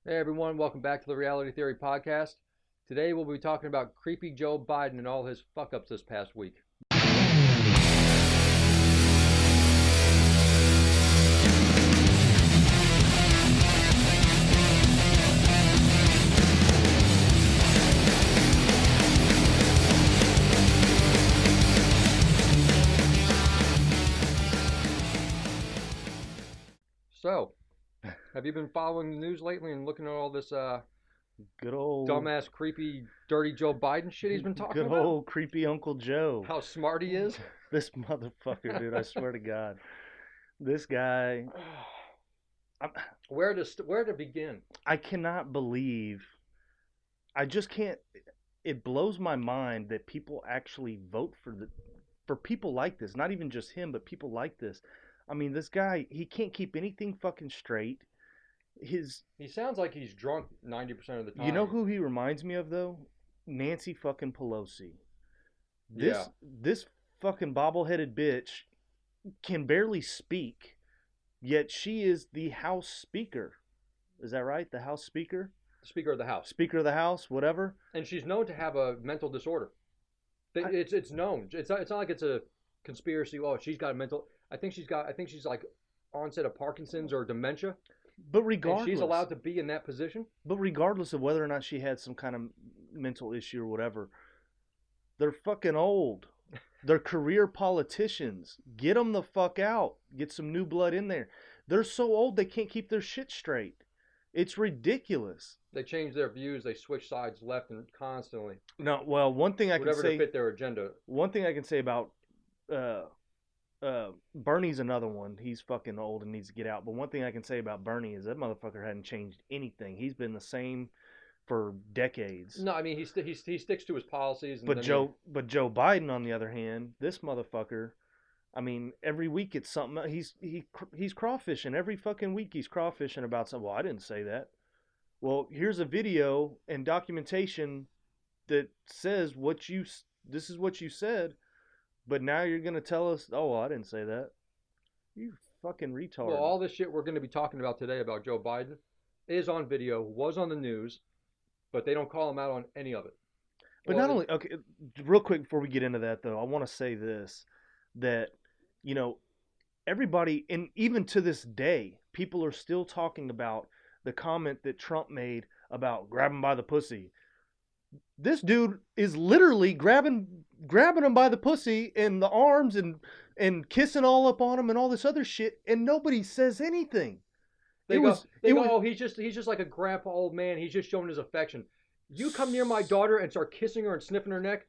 Hey everyone, welcome back to the Reality Theory podcast. Today we'll be talking about creepy Joe Biden and all his fuck ups this past week. So, have you been following the news lately and looking at all this Good old, dumbass, creepy, dirty Joe Biden shit he's been talking good about? old creepy Uncle Joe. How smart he is? This motherfucker, dude. I swear to God, this guy. I, Where to begin? I cannot believe. I just can't. It blows my mind that people actually vote for people like this. Not even just him, but people like this. I mean, this guy. He can't keep anything fucking straight. His. He sounds like he's drunk 90% of the You know time. who he reminds me of though? Nancy fucking Pelosi. Yeah. This fucking bobbleheaded bitch can barely speak, yet she is the House Speaker. Is that right? The House Speaker? Speaker of the House. Speaker of the House, whatever. And she's known to have a mental disorder. I, It's known. It's not like it's a conspiracy. Oh, she's got a mental. I think she's like onset of Parkinson's or dementia, but and she's regardless, allowed to be in that position. but regardless of whether or not she had some kind of mental issue or whatever, they're fucking old. They're career politicians. Get them the fuck out. Get some new blood in there. They're so old they can't keep their shit straight. It's ridiculous. They change their views. They switch sides left and constantly, No, well, whatever to fit their agenda. one thing I can say about uh, Bernie's another one. He's fucking old and needs to get out. But one thing I can say about Bernie is that motherfucker hadn't changed anything. He's been the same for decades. No, I mean he sticks to his policies, and But I mean Joe Biden, on the other hand, this motherfucker. I mean, every week it's something. He's crawfishing every fucking week. He's crawfishing about something. Well, I didn't say that. Well, here's a video and documentation that says what you. This is what you said, but now you're gonna tell us, oh, well, I didn't say that. You fucking well, retard. all this shit we're going to be talking about today about Joe Biden is on video, was on the news, but they don't call him out on any of it. But Well, not only, okay, real quick before we get into that though, I want to say this, that you know everybody, and even to this day, people are still talking about the comment that Trump made about grab him by the pussy. This dude is literally grabbing him by the pussy and the arms and kissing all up on him and all this other shit, and nobody says anything. They It go, was they it go. was Oh, he's just like a grandpa old man. He's just showing his affection. You come near my daughter and start kissing her and sniffing her neck,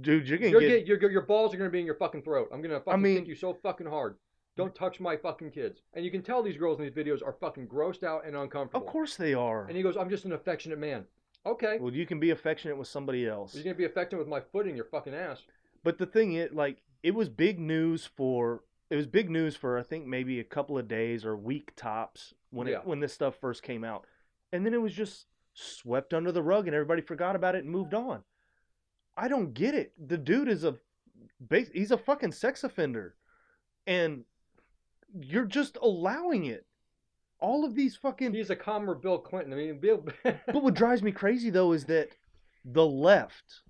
dude, you're gonna get. your balls are gonna be in your fucking throat. I'm gonna I fucking kick mean, you so fucking hard. Don't touch my fucking kids. And you can tell these girls in these videos are fucking grossed out and of uncomfortable. course they are. And he goes, I'm just an affectionate man. Okay, Well, you can be affectionate with somebody you're else. gonna be affectionate with my foot in your fucking ass. But the thing is, like, it was big news for I think maybe a couple of days or week tops Yeah, when this stuff first came out, and then it was just swept under the rug and everybody forgot about it and moved on. I don't get it. The dude is he's a fucking sex offender, and you're just allowing it. All of these fucking. he's a calmer Bill Clinton. I mean, Bill. But what drives me crazy though is that the left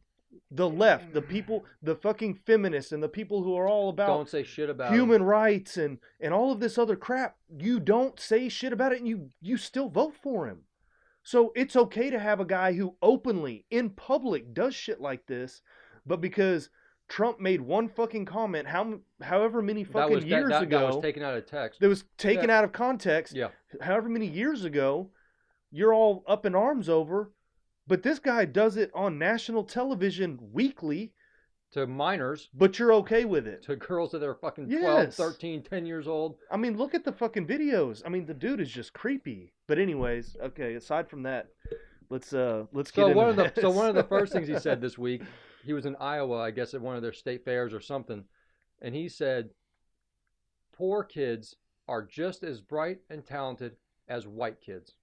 the people, the fucking feminists and the people who are all about Don't say shit about him. human rights and all of this other crap, you don't say shit about it and you still vote for him. So it's okay to have a guy who openly in public does shit like this, but because Trump made one fucking comment however many fucking years That was ago taken out of text. that was taken Yeah, out of context, yeah. however many years ago, you're all up in arms over. But this guy does it on national television weekly, To minors, but you're okay with it. to girls that are fucking 12, Yes. 13, 10 years old. I mean, look at the fucking videos. I mean, the dude is just creepy. But anyways, okay, aside from that, let's get So into this. one of the first things he said this week, he was in Iowa, I guess at one of their state fairs or something, and he said poor kids are just as bright and talented as white kids.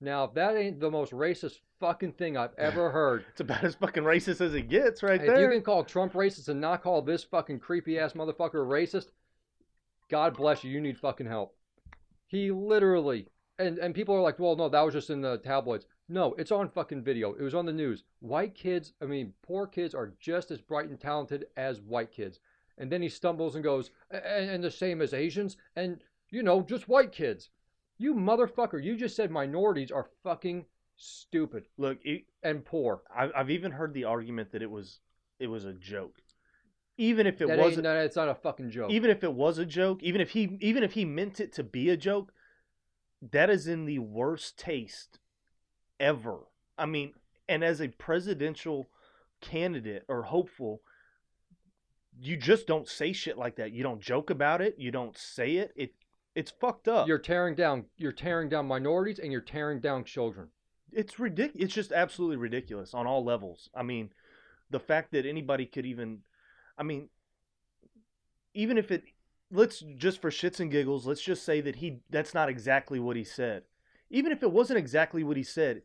Now, if that ain't the most racist fucking thing I've ever heard, It's about as fucking racist as it gets right if you there. can call Trump racist and not call this fucking creepy ass motherfucker racist, God bless you. You need fucking help. He literally And people are like, well, no, that was just in the tabloids. No, it's on fucking video. It was on the news. White kids, I mean, poor kids are just as bright and talented as white kids. And then he stumbles and goes, and the same as Asians, and just white kids. You motherfucker! You just said minorities are fucking stupid Look, and poor. I've even heard the argument that it was a joke. Even if it That ain't wasn't, that. It's not a fucking joke. even if it was a joke, even if he meant it to be a joke, that is in the worst taste ever. I mean, and as a presidential candidate or hopeful, you just don't say shit like that. You don't joke about it. You don't say it. It's fucked up. You're tearing down. You're tearing down minorities, and you're tearing down children. It's ridiculous. It's just absolutely ridiculous on all levels. I mean, the fact that anybody could even, I mean, even if it, let's just for shits and giggles, let's just say that that's not exactly what he said. Even if it wasn't exactly what he said,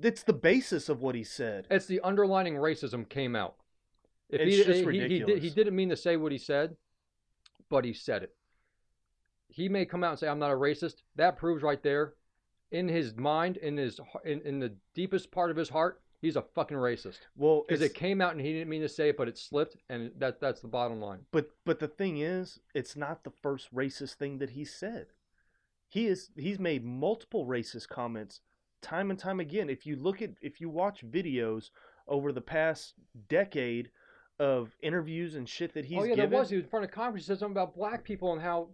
it's the basis of what he said. It's the underlining racism came out. If It's just ridiculous. He didn't mean to say what he said, but he said it. He may come out and say, I'm not a racist. That proves right there, in his mind, in the deepest part of his heart, he's a fucking racist. Well, because it came out and he didn't mean to say it, but it slipped, and that's the bottom line. But the thing is, it's not the first racist thing that he said. He's made multiple racist comments time and time again. If you watch videos over the past decade of interviews and shit that he's given. There was. He was in front of Congress. He said something about black people and how,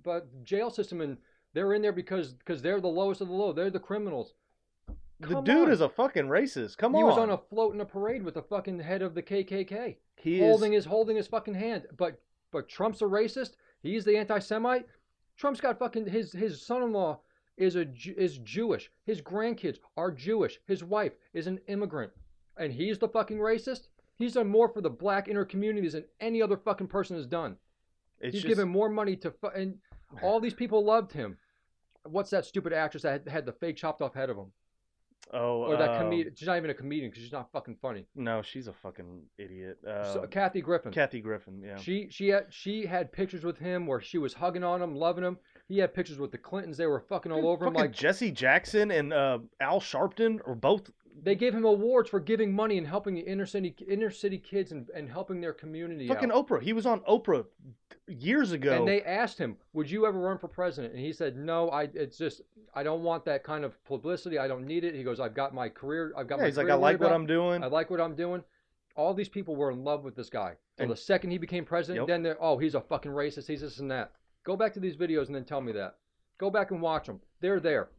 but jail system, and they're in there because they're the lowest of the low. They're the criminals. The dude is a fucking racist. Come on. He was on a float in a parade with the fucking head of the KKK. Holding his fucking hand. But Trump's a racist. He's the anti-Semite. Trump's got fucking his son-in-law is Jewish. His grandkids are Jewish. His wife is an immigrant, and he's the fucking racist. He's done more for the black inner communities than any other fucking person has done. He's given more money to and all these people loved him. What's that stupid actress that had the fake chopped off head of him? Oh, or that comedian. She's not even a comedian because she's not fucking funny. No, she's a fucking idiot. Kathy Griffin. Kathy Griffin, yeah. She had pictures with him where she was hugging on him, loving him. He had pictures with the Clintons. They were fucking all over him. Like Jesse Jackson and Al Sharpton are both. They gave him awards for giving money and helping the inner city kids and helping their community fucking out. Oprah. He was on Oprah years ago. And they asked him, "Would you ever run for president?" And he said, "No, I don't want that kind of publicity. I don't need it." He goes, "I've got my career. He's like, I like what I'm doing. I like what I'm doing." All these people were in love with this guy. So the second he became president, then they're, he's a fucking racist. He's this and that. Go back to these videos and then tell me that. Go back and watch them. They're there.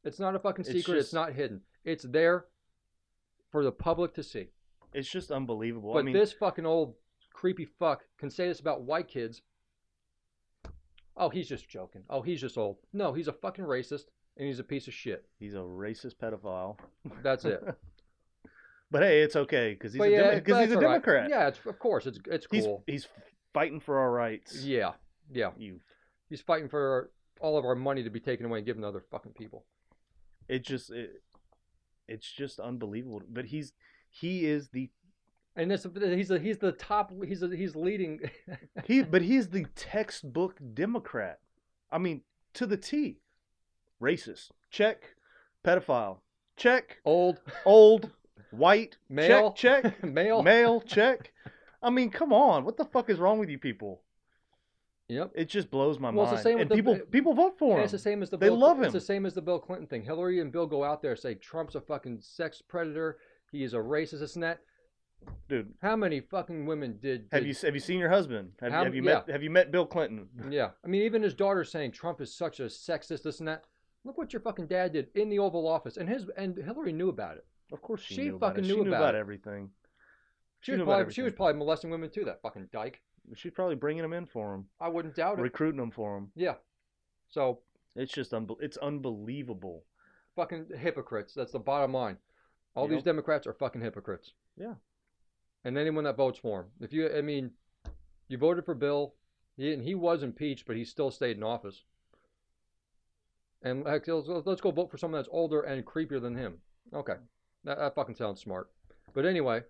It's not a fucking secret. It's not hidden. It's there for the public to see. It's just unbelievable. But this fucking old creepy fuck can say this about white kids. Oh, he's just joking. Oh, he's just old. No, he's a fucking racist, and he's a piece of shit. He's a racist pedophile. That's it. But hey, it's okay because he's a Democrat. Right. Yeah, of course, it's cool. He's fighting for our rights. Yeah. He's fighting for all of our money to be taken away and given to other fucking people. It's just unbelievable. But he is the. And he's the top. He's leading. But he's the textbook Democrat. I mean, to the T. Racist, check. Pedophile, check. Old, white, male, check. Male, check. I mean, come on. What the fuck is wrong with you people? Yep. It just blows my mind. It's the same and people vote for him. It's the same as they love him. It's the same as the Bill Clinton thing. Hillary and Bill go out there and say Trump's a fucking sex predator. He is a racist, this and that. Dude, how many fucking women have you seen your husband? Have you met Bill Clinton? Yeah, I mean, even his daughter saying Trump is such a sexist, this and that. Look what your fucking dad did in the Oval Office, and Hillary knew about it. Of course she knew fucking knew about everything. She was probably molesting women too. That fucking dyke. She's probably bringing them in for him. I wouldn't doubt it. Recruiting them for him. Yeah. So it's just it's unbelievable. Fucking hypocrites. That's the bottom line. All these Democrats are fucking hypocrites. Yeah. And anyone that votes for him. You voted for Bill, and he was impeached, but he still stayed in office. And heck, let's go vote for someone that's older and creepier than him. Okay, that fucking sounds smart. But anyway,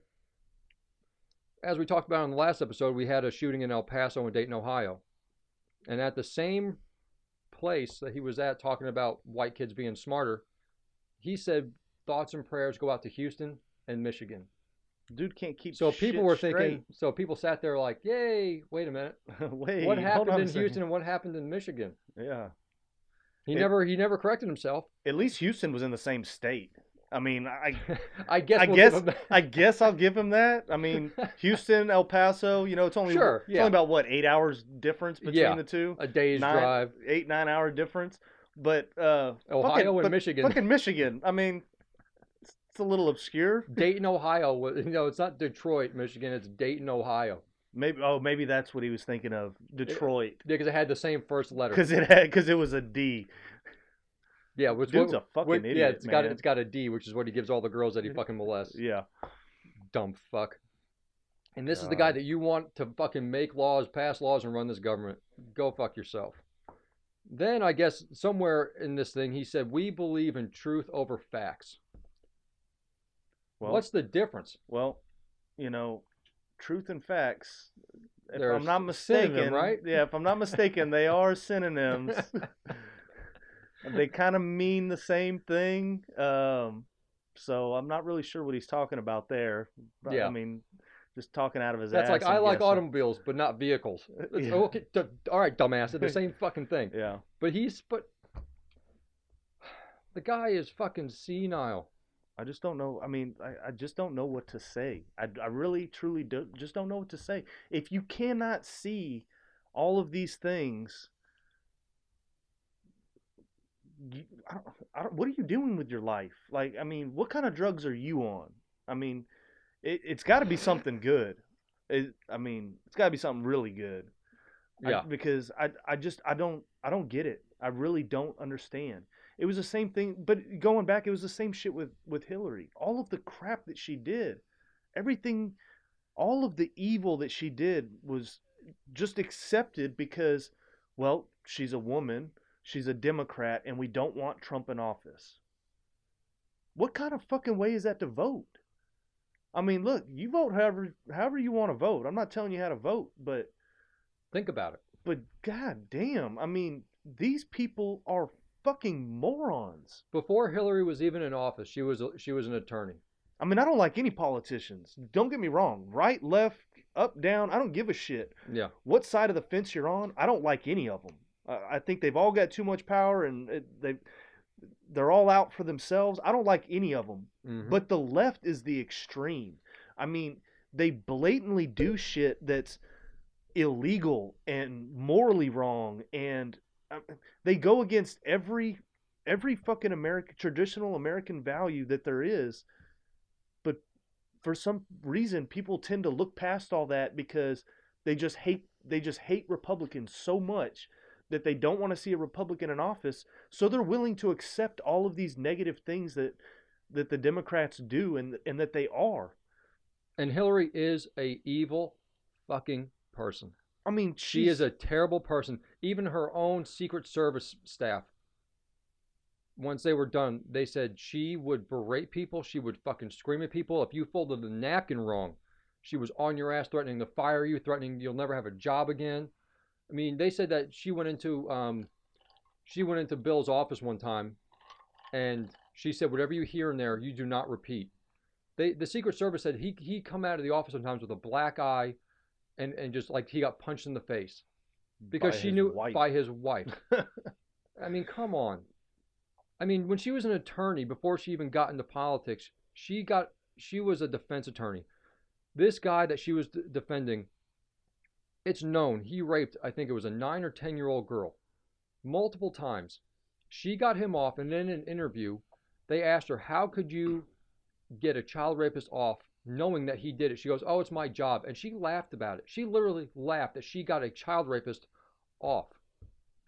as we talked about in the last episode, we had a shooting in El Paso and Dayton, Ohio. And at the same place that he was at talking about white kids being smarter, he said thoughts and prayers go out to Houston and Michigan. Dude can't keep So people shit were straight. thinking, so people sat there like, yay, wait a minute. What Wait, hold happened on a in second. Houston and what happened in Michigan? Yeah. He It, never he never corrected himself. at least Houston was in the same state. I mean, I I guess we'll give guess him I that. guess I'll give him that. I mean, Houston, El Paso, Sure, it's only yeah. about what 8 hours difference between Yeah. the two, A day's nine, drive. 8, 9 hour difference. But Ohio and Michigan. fucking Michigan. I mean, it's a little obscure. Dayton, Ohio. It's not Detroit, Michigan. It's Dayton, Ohio. Maybe that's what he was thinking of. It, Detroit, because it had the same first letter. because it was a D. Yeah, which Dude's a fucking yeah, idiot, it's man. got a D, which is what he gives all the girls that he fucking molests. Yeah. Dumb fuck. And this is the guy God. that you want to fucking make laws, pass laws, and run this government. Go fuck yourself. Then I guess somewhere in this thing he said we believe in truth over facts. Well, What's the difference? well, you know, truth and facts. If They're I'm not synonym, mistaken, right? yeah, if I'm not mistaken, they are synonyms. They kind of mean the same thing. So I'm not really sure what he's talking about there. But, I Yeah. mean, just talking out of his That's like ass, I I'm like guessing. automobiles, but not vehicles. It's Yeah, okay. All right, dumbass. They're the same fucking thing. yeah. But the guy is fucking senile. I just don't know. I mean, I just don't know what to say. I really, truly just don't know what to say. If you cannot see all of these things, what are you doing with your life? Like, I mean, what kind of drugs are you on? I mean, it's got to be something good. I mean, it's got to be something really good. Yeah. Because I don't get it. I really don't understand. It was the same thing, but going back, it was the same shit with Hillary. All of the crap that she did, everything, all of the evil that she did was just accepted because, well, she's a woman, she's a Democrat, and we don't want Trump in office. What kind of fucking way is that to vote? I mean, look, you vote however you want to vote. I'm not telling you how to vote, Think about it. god damn, I mean, these people are fucking morons. Before Hillary was even in office, she was an attorney. I mean, I don't like any politicians. Don't get me wrong. Right, left, up, down, I don't give a shit. Yeah. What side of the fence you're on, I don't like any of them. I think they've all got too much power and they're all out for themselves. I don't like any of them. Mm-hmm. But the left is the extreme. I mean, they blatantly do shit that's illegal and morally wrong, and they go against every fucking American traditional American value that there is. But for some reason, people tend to look past all that because they just hate Republicans so much that they don't want to see a Republican in office. So they're willing to accept all of these negative things that the Democrats do and that they are. And Hillary is a evil fucking person. I mean, She is a terrible person. Even her own Secret Service staff, once they were done, they said she would berate people. She would fucking scream at people. If you folded the napkin wrong, she was on your ass, threatening to fire you, threatening you'll never have a job again. I mean, they said that she went into Bill's office one time, and she said, "Whatever you hear in there, you do not repeat." The Secret Service said he come out of the office sometimes with a black eye, and just like he got punched in the face because by she his knew wife. by his wife. I mean, come on. I mean, when she was an attorney before she even got into politics, she was a defense attorney. This guy that she was defending, it's known he raped, I think it was a 9 or 10 year old girl, multiple times. She got him off, and in an interview, they asked her, "How could you get a child rapist off knowing that he did it?" She goes, "Oh, it's my job." And she laughed about it. She literally laughed that she got a child rapist off.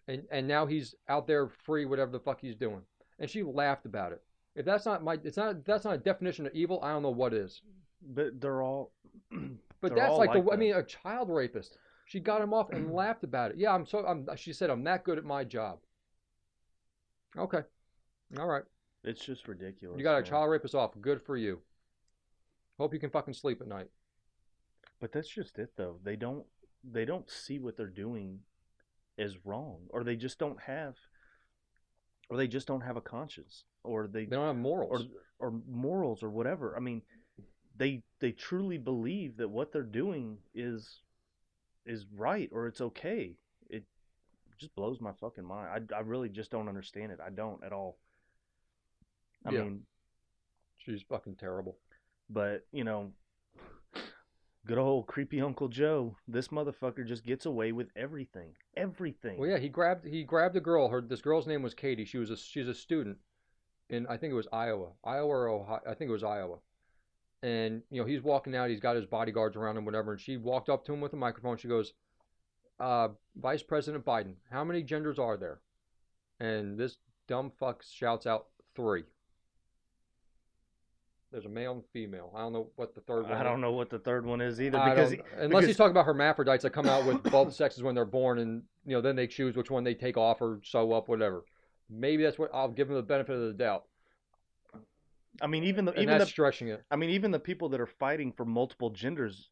And now he's out there free, whatever the fuck he's doing. And she laughed about it. If that's not my, it's not, that's not a definition of evil, I don't know what is. But they're all But they're that's all like like I that. mean, a child rapist. She got him off and laughed about it. Yeah, she said, "I'm that good at my job." Okay. All right. It's just ridiculous. You got a man. child rapist off. Good for you. Hope you can fucking sleep at night. But that's just it though. They don't see what they're doing. is wrong, or they just don't have, or they just don't have a conscience, or they, They don't have or morals. or morals or whatever. I mean, they truly believe that what they're doing is right or it's okay. It just blows my fucking mind. I really just don't understand it. I don't at all. I Yeah, mean, she's fucking terrible. but good old creepy Uncle Joe, this motherfucker just gets away with everything. Well, Everything. yeah, he grabbed a girl. This girl's name was Katie. She's a student in, I think it was Iowa or Ohio. I think it was Iowa. And he's walking out. He's got his bodyguards around him, whatever. And she walked up to him with a microphone. She goes, "Vice President Biden, how many genders are there?" And this dumb fuck shouts out three. There's a male and female. I don't know what the third I one is. don't know what the third one is either I don't, unless he's because talking about hermaphrodites that come out with both sexes when they're born, and then they choose which one they take off or sew up, whatever. Maybe that's what I'll give him the benefit of the doubt, I mean and that's stretching it. even the people that are fighting for multiple genders,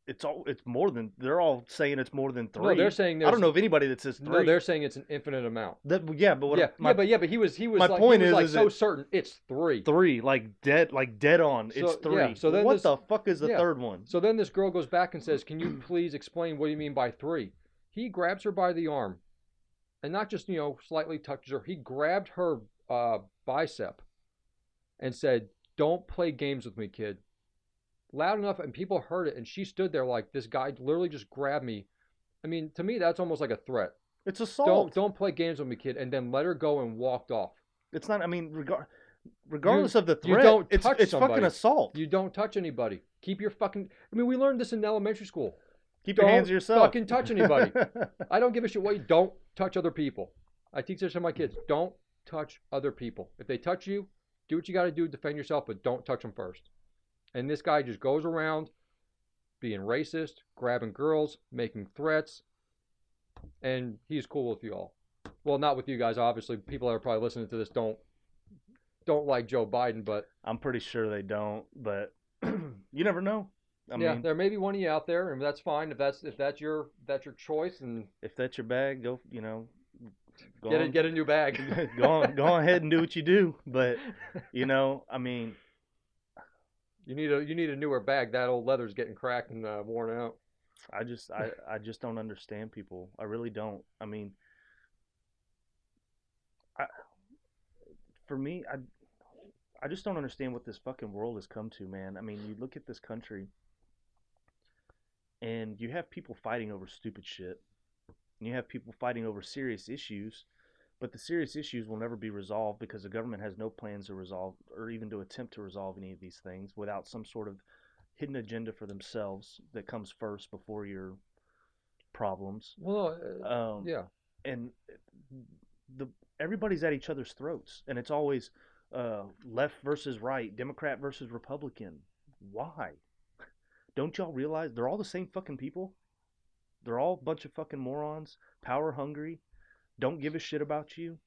it's more than, they're all saying it's more than No, they're three. saying I don't there's know of anybody that says no. three. They're saying it's an infinite amount. That, yeah, but Yeah, yeah, but he was my like he point was like is so that certain it's three. three, like dead on, it's So yeah, three. so then What this the fuck is the yeah, third one? so then this girl goes back and says, "Can you please explain what you mean by three?" He grabs her by the arm, and not just slightly touches her. He grabbed her bicep and said, "Don't play games with me, kid." Loud enough, and people heard it, and she stood there like, this guy literally just grabbed me. I mean, to me, that's almost like a threat. It's Don't assault. don't play games with me, kid, and then let her go and walked off. It's not. I mean, You regardless of the you threat, don't touch it's fucking somebody. assault. You don't touch anybody. Keep your fucking. I mean, we learned this in elementary school. Keep your hands Don't to yourself. fucking touch anybody. I don't give a shit what you don't touch other people. I teach this to my kids. Don't touch other people. If they touch you, do what you got to do to defend yourself, but don't touch them first. And this guy just goes around being racist, grabbing girls, making threats, and he's cool with you all. Well, not with you guys, obviously. People that are probably listening to this don't like Joe Biden, but I'm pretty sure they don't, but you never know. I yeah, mean, there may be one of you out there, and that's fine. If that's your choice, and if that's your bag, go. Go get on, get a new bag. go ahead and do what you do. But I mean, You need a newer bag. That old leather's getting cracked and worn out. I just don't understand people. I really don't. I mean, I, for me, I just don't understand what this fucking world has come to, man. I mean, you look at this country and you have people fighting over stupid shit. And you have people fighting over serious issues, but the serious issues will never be resolved because the government has no plans to resolve or even to attempt to resolve any of these things without some sort of hidden agenda for themselves that comes first before your problems. Well, Um, yeah. and the everybody's at each other's throats, and it's always left versus right, Democrat versus Republican. Why? Don't y'all realize they're all the same fucking people? They're all a bunch of fucking morons, power hungry, don't give a shit about you.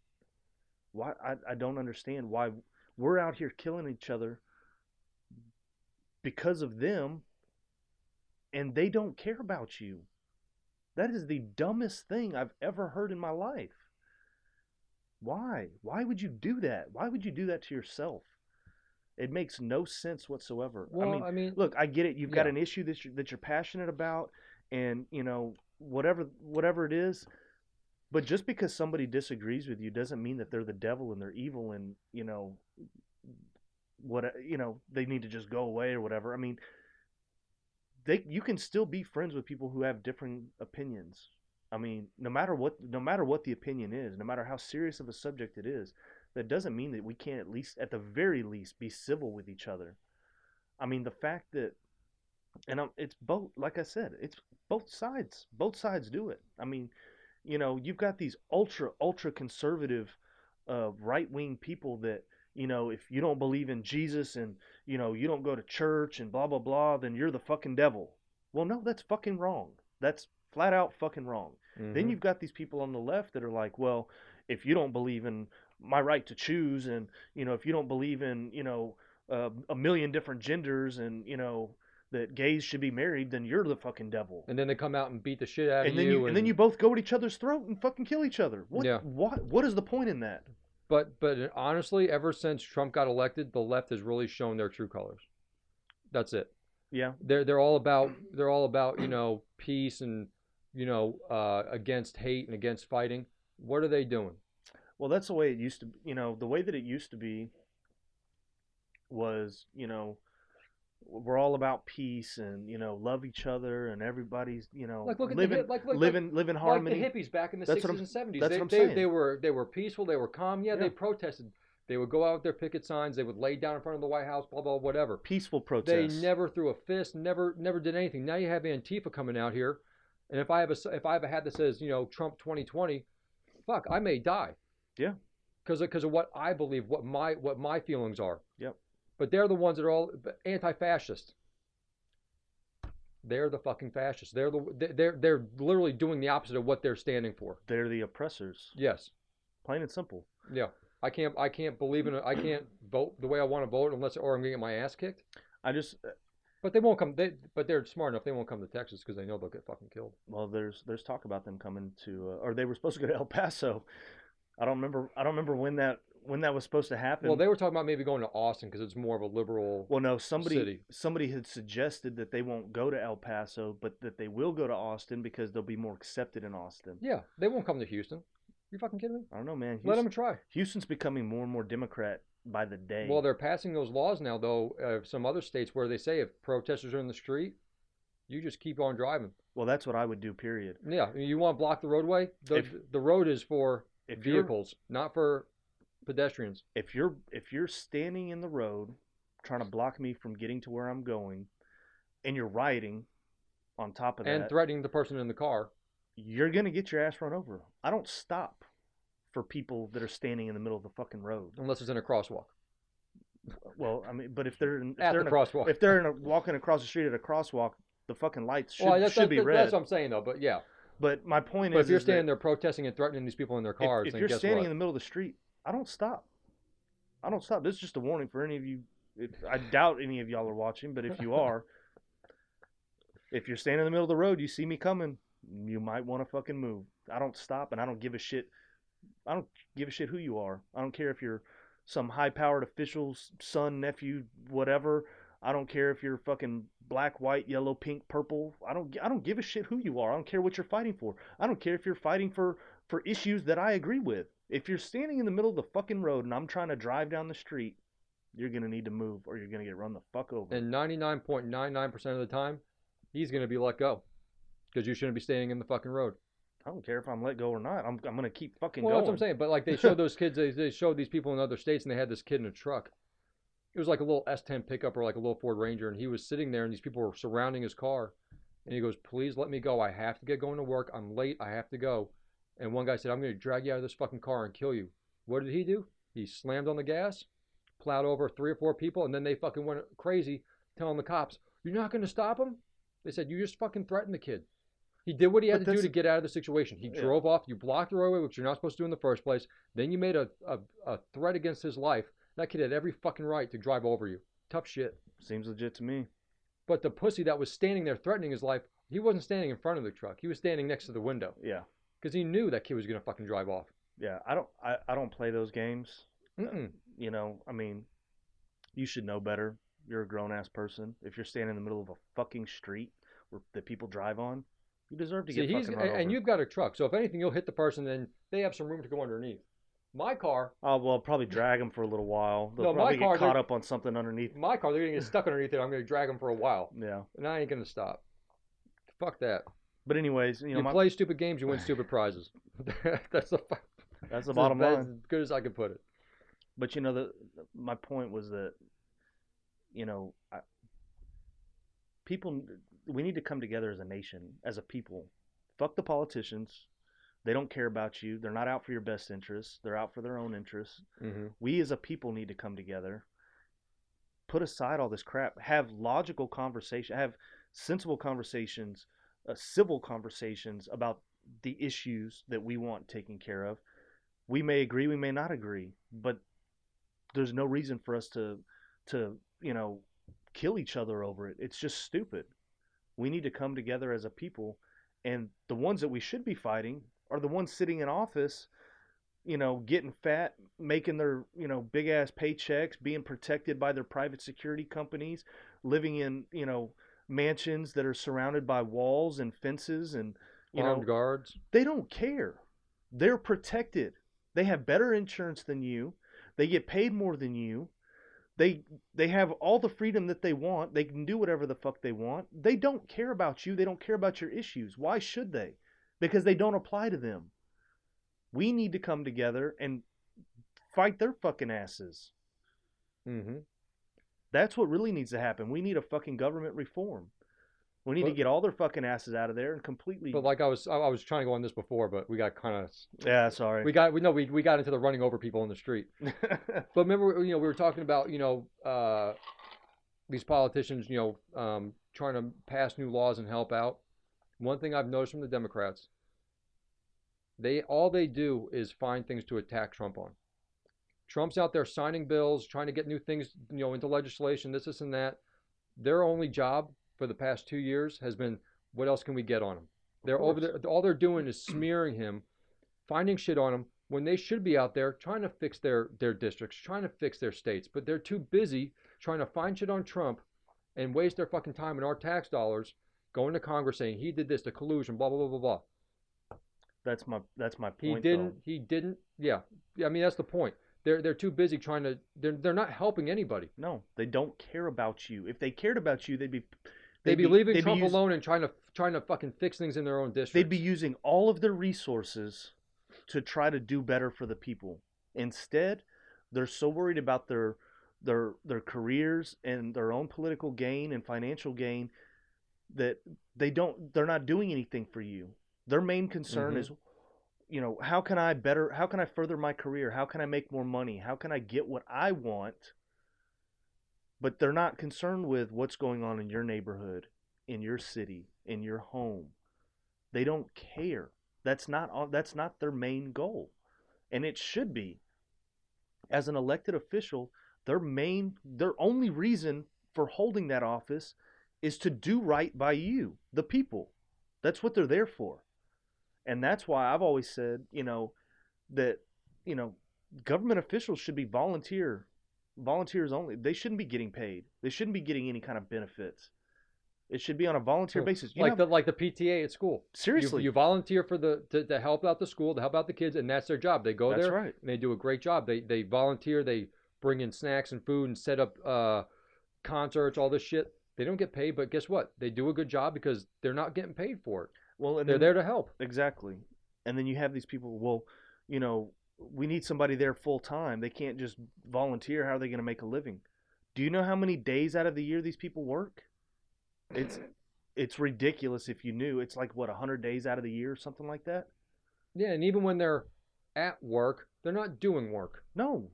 Why? I don't understand why we're out here killing each other because of them, and they don't care about you. That is the dumbest thing I've ever heard in my life. Why? Why would you do that? Why would you do that to yourself? It makes no sense whatsoever. I Well, mean, I mean, look, I get it. You've got yeah. an issue that you're passionate about, and whatever it is. But just because somebody disagrees with you doesn't mean that they're the devil and they're evil and they need to just go away or whatever. I mean, you can still be friends with people who have different opinions. I mean, no matter what the opinion is, no matter how serious of a subject it is, that doesn't mean that we can't at least, at the very least, be civil with each other. I mean, the fact that, it's both, like I said, it's both sides. Both sides do it. I mean, you've got these ultra conservative, right wing people that, if you don't believe in Jesus and, you don't go to church and blah, blah, blah, then you're the fucking devil. Well, no, that's fucking wrong. That's flat out fucking wrong. Then Hmm. you've got these people on the left that are like, well, if you don't believe in my right to choose and, if you don't believe in, a million different genders and, that gays should be married, then you're the fucking devil. And then they come out and beat the shit out of And then you you, and then you both go at each other's throat and fucking kill each other. yeah. What is the point in that? But honestly, ever since Trump got elected, the left has really shown their true colors. That's it. Yeah. They're all about peace and against hate and against fighting. What are they doing? Well, that's the way it used to be. The way that it used to be was, we're all about peace and, love each other and everybody's, Like look at live the in, like live in harmony. like the hippies back in the That's '60s and '70s. that's what I'm saying. They were peaceful. They were calm. Yeah, Yeah. they protested. They would go out with their picket signs. They would lay down in front of the White House. Blah blah whatever. Peaceful They protests. never threw a fist. Never did anything. Now you have Antifa coming out here, and if I have a hat that says Trump 2020, fuck, I may die. Yeah. Because of what I believe, what my feelings are. Yep. But they're the ones that are all anti-fascist. They're the fucking fascists. They're literally doing the opposite of what they're standing for. They're the oppressors. Yes. Plain and simple. Yeah. I can't believe in it. I can't vote the way I want to vote or I'm gonna get my ass kicked. But they won't come. But they're smart enough. They won't come to Texas because they know they'll get fucking killed. Well, there's talk about them coming to, or they were supposed to go to El Paso. I don't remember when that was supposed to happen. Well, they were talking about maybe going to Austin because it's more of a liberal. Well, no, city. somebody had suggested that they won't go to El Paso, but that they will go to Austin because they'll be more accepted in Austin. Yeah, they won't come to Houston. You fucking kidding me? I don't know, man. Let them try. Houston's becoming more and more Democrat by the day. Well, they're passing those laws now, though. Some other states where they say if protesters are in the street, you just keep on driving. Well, that's what I would do. Period. Yeah, you want to block the roadway? The road is for vehicles, not for pedestrians. If you're standing in the road trying to block me from getting to where I'm going, and you're rioting on top of that, and threatening the person in the car, you're gonna get your ass run over. I don't stop for people that are standing in the middle of the fucking road unless it's in a crosswalk. Well, I mean, but if they're crosswalk, if they're walking across the street at a crosswalk, the fucking lights should be red. That's what I'm saying, though. But yeah. But my point is, if you're standing there protesting and threatening these people in their cars, if you're standing in the middle of the street, I don't stop. This is just a warning for any of you. I doubt any of y'all are watching, but if you are, if you're standing in the middle of the road, you see me coming, you might want to fucking move. I don't stop, and I don't give a shit. I don't give a shit who you are. I don't care if you're some high-powered official's son, nephew, whatever. I don't care if you're fucking black, white, yellow, pink, purple. I don't give a shit who you are. I don't care what you're fighting for. I don't care if you're fighting for issues that I agree with. If you're standing in the middle of the fucking road and I'm trying to drive down the street, you're going to need to move or you're going to get run the fuck over. And 99.99% of the time, he's going to be let go because you shouldn't be staying in the fucking road. I don't care if I'm let go or not. I'm going to keep fucking going. That's what I'm saying. But like they showed those kids, they showed these people in other states and they had this kid in a truck. It was like a little S10 pickup or like a little Ford Ranger. And he was sitting there and these people were surrounding his car. And he goes, please let me go. I have to get going to work. I'm late. I have to go. And one guy said, I'm going to drag you out of this fucking car and kill you. What did he do? He slammed on the gas, plowed over 3 or 4 people, and then they fucking went crazy telling the cops, you're not going to stop him? They said, you just fucking threatened the kid. He did what he had to do to get out of the situation. He drove off. You blocked the roadway, which you're not supposed to do in the first place. Then you made a threat against his life. That kid had every fucking right to drive over you. Tough shit. Seems legit to me. But the pussy that was standing there threatening his life, he wasn't standing in front of the truck. He was standing next to the window. Yeah. Because he knew that kid was going to fucking drive off. Yeah, I don't play those games. Mm-mm. I mean, you should know better. You're a grown-ass person. If you're standing in the middle of a fucking street that people drive on, you deserve to get fucking run over. And you've got a truck, so if anything, you'll hit the person, and they have some room to go underneath. My car... Oh, well, I'll probably drag them for a little while. They'll probably get caught up on something underneath. My car, they're going to get stuck underneath it. I'm going to drag them for a while. Yeah. And I ain't going to stop. Fuck that. But anyways, you play stupid games, you win stupid prizes. That's the bottom line. As good as I can put it. But my point was that we need to come together as a nation, as a people. Fuck the politicians. They don't care about you. They're not out for your best interests. They're out for their own interests. Mm-hmm. We as a people need to come together. Put aside all this crap. Have logical conversation. Have sensible conversations. Civil conversations about the issues that we want taken care of. We may agree, we may not agree, but there's no reason for us to kill each other over it. It's just stupid. We need to come together as a people, and the ones that we should be fighting are the ones sitting in office, getting fat, making their, big ass paychecks, being protected by their private security companies, living in, mansions that are surrounded by walls and fences, and, Armed guards. they don't care. They're protected. They have better insurance than you. They get paid more than you. They have all the freedom that they want. They can do whatever the fuck they want. They don't care about you. They don't care about your issues. Why should they? Because they don't apply to them. We need to come together and fight their fucking asses. Mm-hmm. That's what really needs to happen. We need a fucking government reform. We need to get all their fucking asses out of there and completely. But like I was trying to go on this before, but we got kind of. Yeah, sorry. We got into the running over people in the street. But remember, we were talking about these politicians, trying to pass new laws and help out. One thing I've noticed from the Democrats, all they do is find things to attack Trump on. Trump's out there signing bills, trying to get new things, into legislation, this and that. Their only job for the past 2 years has been, what else can we get on him? They're over there. All they're doing is smearing him, finding shit on him when they should be out there trying to fix their districts, trying to fix their states. But they're too busy trying to find shit on Trump and waste their fucking time and our tax dollars going to Congress saying he did this, the collusion, blah blah blah blah blah. That's my point. He didn't. Yeah. I mean, that's the point. They're too busy trying to. They're not helping anybody. No, they don't care about you. If they cared about you, they'd be leaving Trump alone and trying to fucking fix things in their own district. They'd be using all of their resources to try to do better for the people. Instead, they're so worried about their careers and their own political gain and financial gain that they're not doing anything for you. Their main concern is, how can I further my career? How can I make more money? How can I get what I want? But they're not concerned with what's going on in your neighborhood, in your city, in your home. They don't care. That's not their main goal. And it should be. As an elected official, their only reason for holding that office is to do right by you, the people. That's what they're there for. And that's why I've always said, that, government officials should be volunteers only. They shouldn't be getting paid. They shouldn't be getting any kind of benefits. It should be on a volunteer basis. Like the PTA at school. Seriously. You volunteer for to help out the school, to help out the kids, and that's their job. They go That's there right. and they do a great job. They volunteer, they bring in snacks and food and set up concerts, all this shit. They don't get paid, but guess what? They do a good job because they're not getting paid for it. Well, and they're there to help. Exactly. And then you have these people, we need somebody there full time. They can't just volunteer. How are they going to make a living? Do you know how many days out of the year these people work? It's ridiculous if you knew. It's like, 100 days out of the year or something like that? Yeah, and even when they're at work, they're not doing work. No.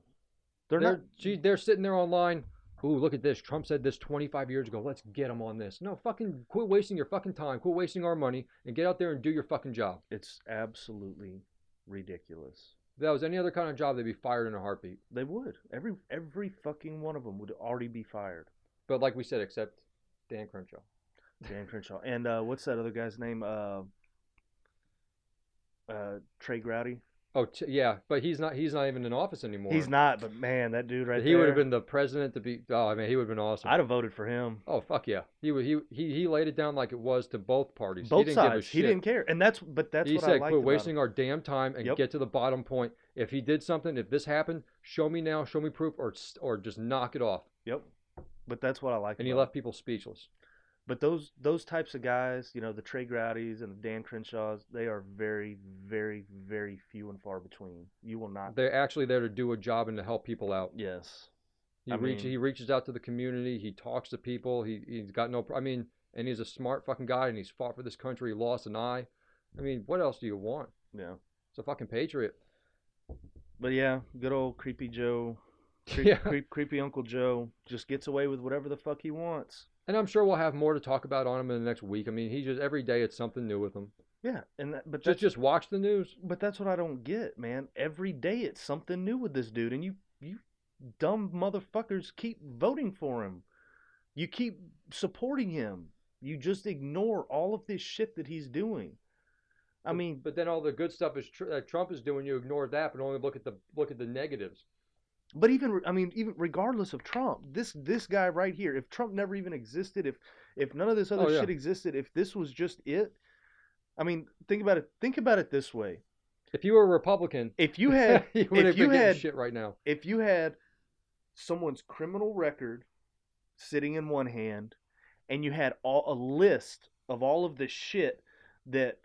They're not. They're sitting there online. Ooh, look at this. Trump said this 25 years ago. Let's get him on this. No, fucking quit wasting your fucking time. Quit wasting our money and get out there and do your fucking job. It's absolutely ridiculous. If that was any other kind of job, they'd be fired in a heartbeat. They would. Every fucking one of them would already be fired. But like we said, except Dan Crenshaw. Dan Crenshaw. And what's that other guy's name? Trey Gowdy. Oh, yeah, but he's not even in office anymore. He's not, but man, that dude right there. He would have been the president to be. Oh, I mean, he would have been awesome. I'd have voted for him. Oh, fuck yeah. He laid it down like it was to both parties. Both he didn't sides. Give a shit. He didn't care. And that's he what I said, liked quit about wasting him. our damn time and get to the bottom point. If he did something, if this happened, show me now, show me proof, or just knock it off. Yep. But that's what I like. And he left people speechless. But those types of guys, the Trey Gowdys and the Dan Crenshaws, they are very, very, very few and far between. You will not. They're actually there to do a job and to help people out. Yes. He reaches out to the community. He talks to people. He's got no. I mean, and he's a smart fucking guy, and he's fought for this country. He lost an eye. I mean, what else do you want? Yeah. It's a fucking patriot. But yeah, good old creepy Joe. Creepy Uncle Joe just gets away with whatever the fuck he wants. And I'm sure we'll have more to talk about on him in the next week. I mean, he just every day it's something new with him. Yeah, but just watch the news. But that's what I don't get, man. Every day it's something new with this dude, and you dumb motherfuckers keep voting for him. You keep supporting him. You just ignore all of this shit that he's doing. I But mean, but then all the good stuff that Trump is doing, you ignore that, but only look at the negatives. but even regardless of Trump, this guy right here, if Trump never even existed, if none of this other Oh yeah, shit existed, if this was just it, I mean, think about it. Think about it this way: if you were a Republican, if you had, you would if have you been getting had, shit right now. if you had someone's criminal record sitting in one hand, and you had a list of all of the shit that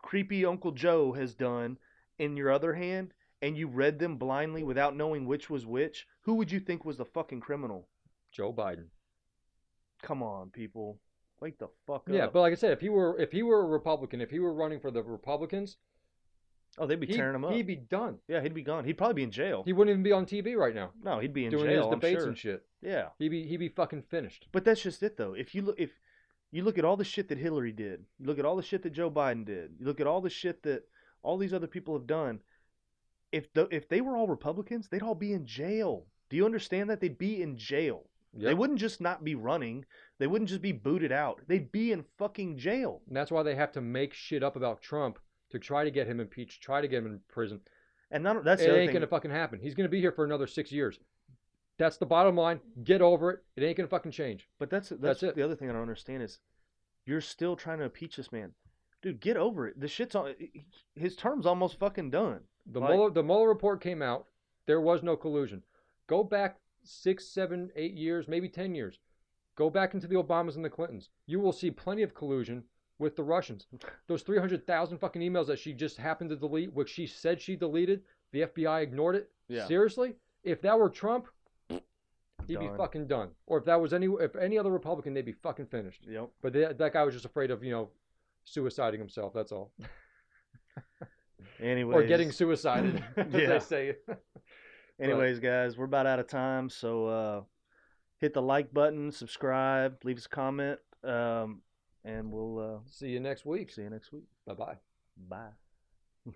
creepy Uncle Joe has done in your other hand, and you read them blindly without knowing which was which, who would you think was the fucking criminal? Joe Biden. Come on, people. Wake the fuck Yeah, up. but like I said, if he were a Republican, if he were running for the Republicans, Oh, they'd be he tearing him he'd up. be done. Yeah, he'd be gone. He'd probably be in jail. He wouldn't even be on TV right now No, he'd be in doing his jail, I'm debates and sure. shit. Yeah. He'd be fucking finished. But that's just it though. If you look at all the shit that Hillary did, you look at all the shit that Joe Biden did, you look at all the shit that all these other people have done, if they were all Republicans, they'd all be in jail. Do you understand that? They'd be in jail. They Yep. wouldn't just not be running. They wouldn't just be booted out. They'd be in fucking jail. And that's why they have to make shit up about Trump to try to get him impeached, try to get him in prison. And that's It the other ain't thing. gonna fucking happen. He's gonna be here for another 6 years. That's the bottom line. Get over it. It ain't gonna fucking change. But that's That's it. the other thing I don't understand is you're still trying to impeach this man. Dude, get over it. The shit's on. His term's almost fucking done. The Like, Mueller report came out. There was no collusion. Go back 6, 7, 8 years, maybe 10 years. Go back into the Obamas and the Clintons. You will see plenty of collusion with the Russians. Those 300,000 fucking emails that she just happened to delete, which she said she deleted, the FBI ignored it. yeah, Seriously? If that were Trump, he'd be done. fucking done. Or if any other Republican, they'd be fucking finished. Yep. But that guy was just afraid of suiciding himself. That's all. Or getting Anyways, suicided, as yeah. they say. Anyways, guys, we're about out of time, so hit the like button, subscribe, leave us a comment, and we'll See you next week. see you next week. Bye bye. Bye.